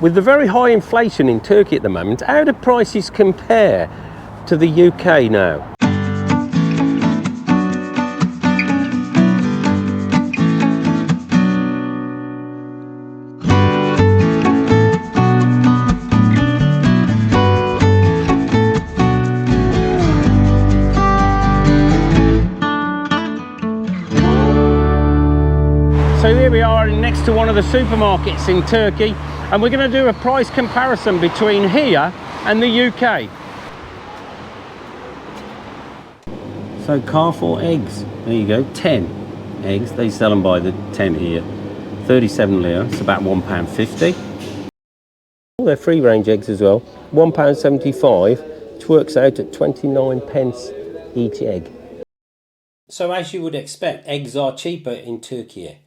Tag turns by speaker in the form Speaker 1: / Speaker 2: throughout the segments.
Speaker 1: With the very high inflation in Turkey at the moment, how do prices compare to the UK now? So here we are next to one of the supermarkets in Turkey, and we're going to do a price comparison between here and the UK. So Carrefour eggs, there you go, 10 eggs, they sell them by the 10 here, 37 lira, it's about £1.50. Oh, they're free range eggs as well, £1.75, which works out at 29 pence each egg. So as you would expect, eggs are cheaper in Turkey.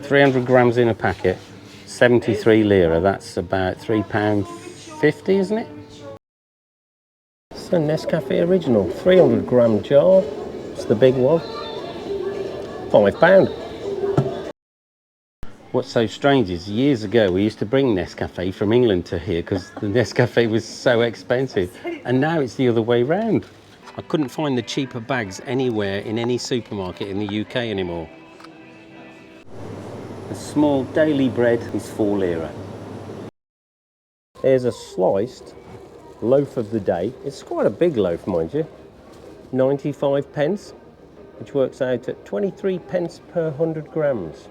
Speaker 1: 300 grams in a packet, 73 lira, that's about £3.50, isn't it? So Nescafe Original, 300 gram jar, it's the big one, £5. What's so strange is years ago we used to bring Nescafe from England to here because the Nescafe was so expensive, and now it's the other way round. I couldn't find the cheaper bags anywhere in any supermarket in the UK anymore. A small daily bread is 4 lira. Here's a sliced loaf of the day. It's quite a big loaf, mind you. 95 pence, which works out at 23 pence per 100 grams.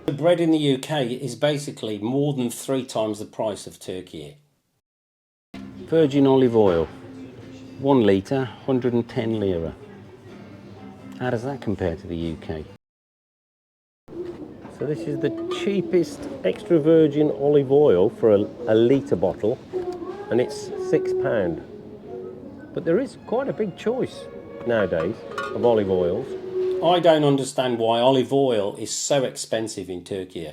Speaker 1: The bread in the UK is basically more than 3 times the price of Turkey. Virgin olive oil, 1 litre, 110 lira. How does that compare to the UK? So this is the cheapest extra virgin olive oil for a litre bottle, and it's £6. But there is quite a big choice nowadays of olive oils. I don't understand why olive oil is so expensive in Turkey.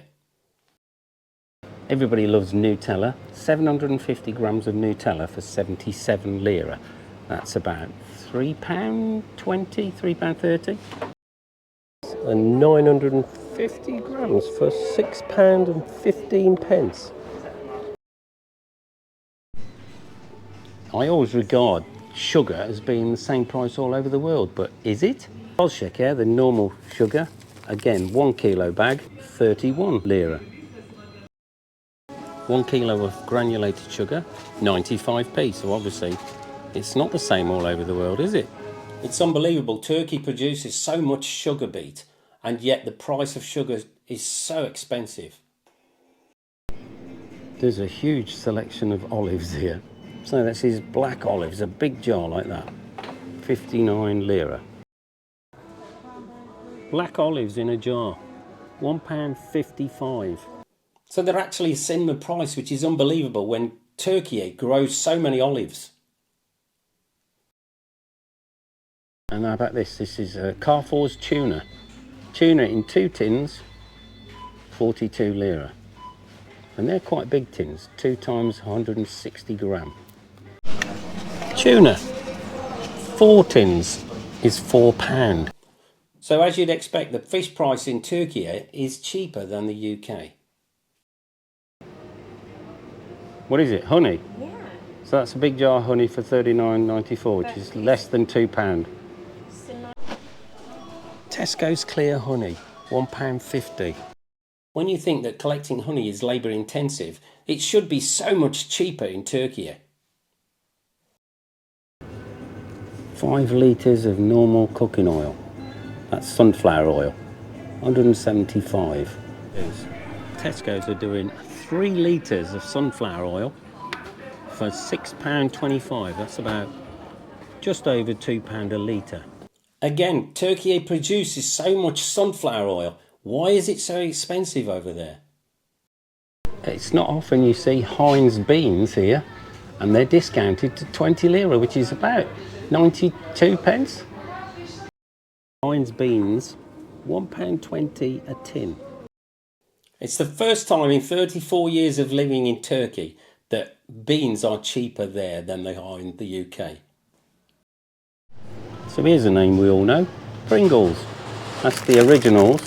Speaker 1: Everybody loves Nutella. 750 grams of Nutella for 77 lira. That's about £3.20, £3.30. And 950 grams for £6.15. I always regard sugar as being the same price all over the world, but is it? Şeker, the normal sugar, again 1 kilo bag, 31 lira. 1 kilo of granulated sugar, 95p, so obviously it's not the same all over the world, is it? It's unbelievable, Turkey produces so much sugar beet, and yet the price of sugar is so expensive. There's a huge selection of olives here. So this is black olives, a big jar like that, 59 lira. Black olives in a jar, £1.55. So they're actually a similar price, which is unbelievable when Turkey grows so many olives. And how about this? This is Carrefour's tuna. Tuna in 2 tins, 42 lira. And they're quite big tins, 2 times 160 gram. Tuna, 4 tins is £4. So as you'd expect, the fish price in Turkey is cheaper than the UK. What is it, honey? Yeah. So that's a big jar of honey for £39.94, which is less than £2. Tesco's clear honey, £1.50. When you think that collecting honey is labour intensive, it should be so much cheaper in Turkey. 5 litres of normal cooking oil. That's sunflower oil, 175. Tesco's are doing 3 litres of sunflower oil for £6.25. That's about just over £2 a litre. Again, Turkey produces so much sunflower oil. Why is it so expensive over there? It's not often you see Heinz beans here, and they're discounted to 20 lira, which is about 92 pence. Heinz beans, £1.20 a tin. It's the first time in 34 years of living in Turkey that beans are cheaper there than they are in the UK. So here's a name we all know, Pringles. That's the originals.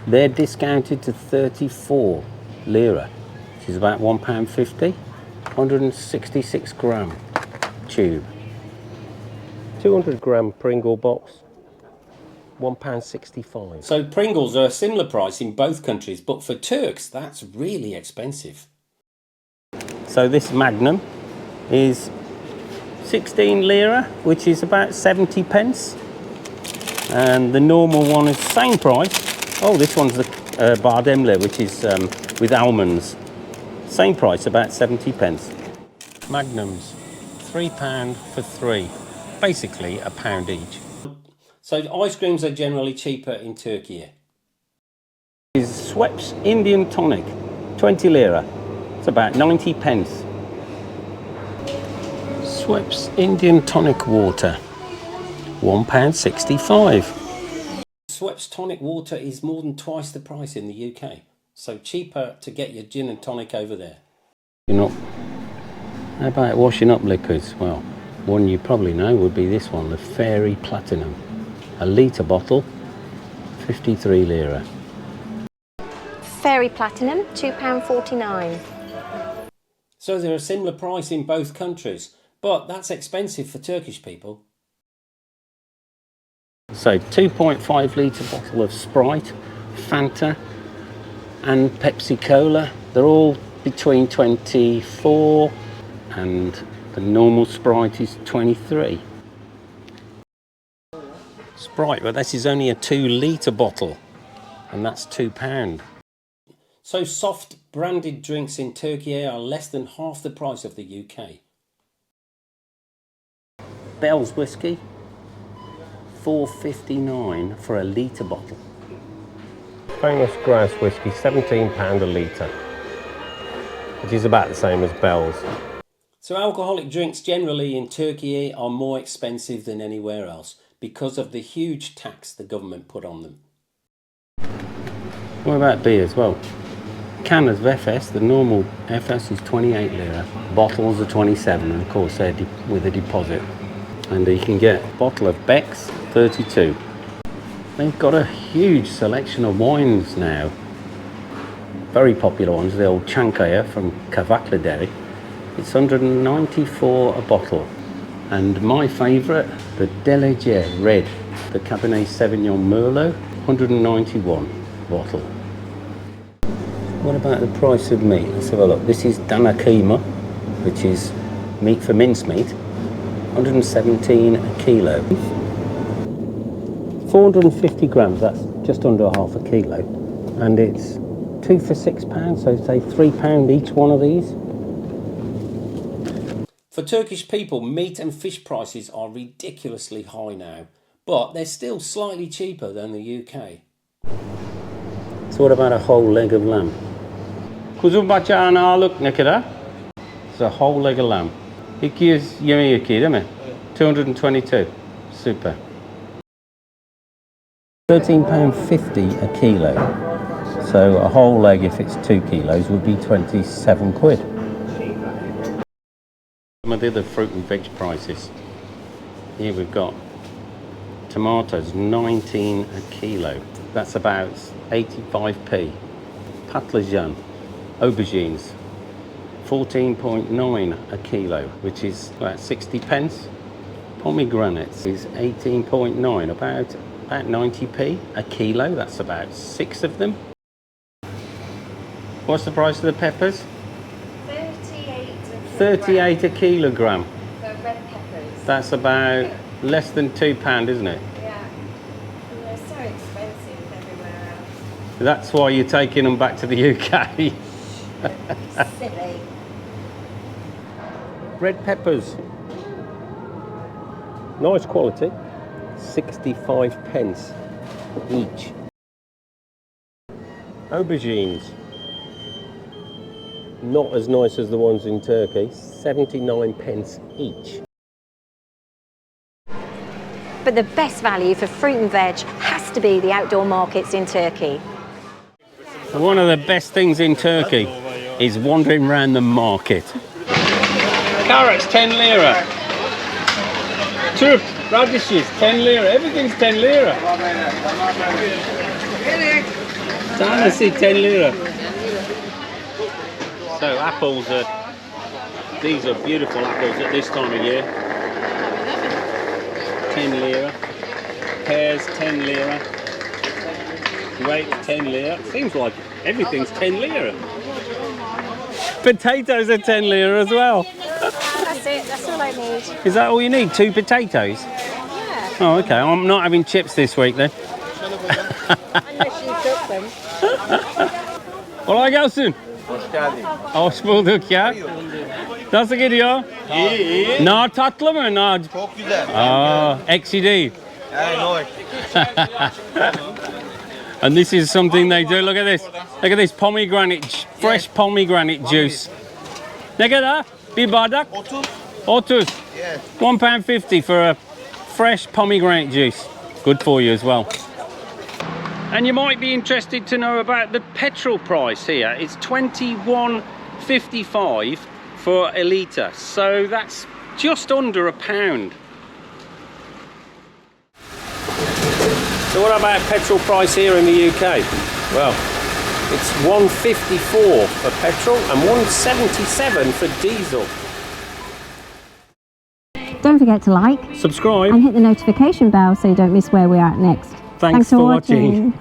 Speaker 1: They're discounted to 34 lira, which is about £1.50. 166 gram tube. 200 gram Pringle box, £1.65. So Pringles are a similar price in both countries, but for Turks, that's really expensive. So this Magnum is 16 lira, which is about 70 pence. And the normal one is the same price. Oh, this one's the Bardemle, which is with almonds. Same price, about 70 pence. Magnums, £3 for 3. Basically a pound each. So ice creams are generally cheaper in Turkey. This is Schweppes Indian Tonic, 20 lira. It's about 90 pence. Schweppes Indian Tonic Water, £1.65. Schweppes Tonic Water is more than twice the price in the UK. So cheaper to get your gin and tonic over there. How about washing up liquids? Well, one you probably know would be this one, the Fairy Platinum. A litre bottle, 53 lira.
Speaker 2: Fairy Platinum, £2.49.
Speaker 1: So they're a similar price in both countries, but that's expensive for Turkish people. So 2.5 litre bottle of Sprite, Fanta and Pepsi Cola. They're all between 24 and the normal Sprite is 23. Sprite, but this is only a 2 litre bottle and that's £2. So soft branded drinks in Turkey are less than half the price of the UK. Bell's whiskey, £4.59 for a litre bottle. Famous Grouse whiskey, £17 a litre, which is about the same as Bell's. So alcoholic drinks generally in Turkey are more expensive than anywhere else because of the huge tax the government put on them. What about beers? Well, can of FS, the normal FS is 28 lira, bottles are 27, and of course they're with a deposit. And you can get a bottle of Beck's, 32. They've got a huge selection of wines now. Very popular ones, the old Chankaya from Kavaklıdere. It's 194 a bottle. And my favourite, the Delege Red, the Cabernet Sauvignon Merlot, 191 bottle. What about the price of meat? Let's have a look. This is Dana Kıyma, which is meat for mincemeat, 117 a kilo. 450 grams, that's just under half a kilo. And it's 2 for £6, so say £3 each one of these. For Turkish people, meat and fish prices are ridiculously high now, but they're still slightly cheaper than the UK. So what about a whole leg of lamb? Kuzu bacağına ağırlık ne kadar? It's a whole leg of lamb. 222 değil mi? 222. Super. £13.50 a kilo. So a whole leg, if it's 2 kilos, would be 27 quid. Some of the other fruit and veg prices. Here we've got tomatoes, 19 a kilo. That's about 85p. Patlıcan, aubergines, 14.9 a kilo, which is about 60 pence. Pomegranates is 18.9, about 90p a kilo. That's about 6 of them. What's the price of the peppers? 38 a kilogram.
Speaker 2: For red peppers.
Speaker 1: That's about less than £2, isn't it?
Speaker 2: Yeah. And they're so expensive everywhere else.
Speaker 1: That's why you're taking them back to the UK.
Speaker 2: Silly.
Speaker 1: Red peppers. Nice quality. 65 pence each. Aubergines. Not as nice as the ones in Turkey. 79 pence each.
Speaker 2: But the best value for fruit and veg has to be the outdoor markets in Turkey.
Speaker 1: One of the best things in Turkey is wandering around the market. Carrots, 10 lira. Turp, radishes, 10 lira. Everything's 10 lira. Tanesi 10 lira. So apples are, these are beautiful apples at this time of year. 10 lira. Pears 10 lira. Grapes 10 lira. Seems like everything's 10 lira. Potatoes are 10 lira as well.
Speaker 2: That's it, that's all I need.
Speaker 1: Is that all you need? 2 potatoes?
Speaker 2: Yeah.
Speaker 1: Oh, okay. I'm not having chips this week then.
Speaker 2: Unless you cook them.
Speaker 1: Kolay gelsin.
Speaker 3: Hoş geldin.
Speaker 1: Hoş bulduk ya. Nasıl gidiyor?
Speaker 3: İyi iyi.
Speaker 1: Nar tatlı mı? Nar.
Speaker 3: Çok güzel.
Speaker 1: Aa, ekşi değil.
Speaker 3: Hey, no.
Speaker 1: And this is something they do. Look at this. Look at this pomegranate, fresh pomegranate juice. Ne kadar? Bir bardak?
Speaker 3: 30.
Speaker 1: 30.
Speaker 3: Yes.
Speaker 1: £1.50 for a fresh pomegranate juice. Good for you as well. And you might be interested to know about the petrol price here. It's 21.55 for a litre. So that's just under £1. So what about petrol price here in the UK? Well, it's 1.54 for petrol and 1.77 for diesel.
Speaker 2: Don't forget to like
Speaker 1: Subscribe.
Speaker 2: and hit the notification bell so you don't miss where we're at next.
Speaker 1: Thanks for watching.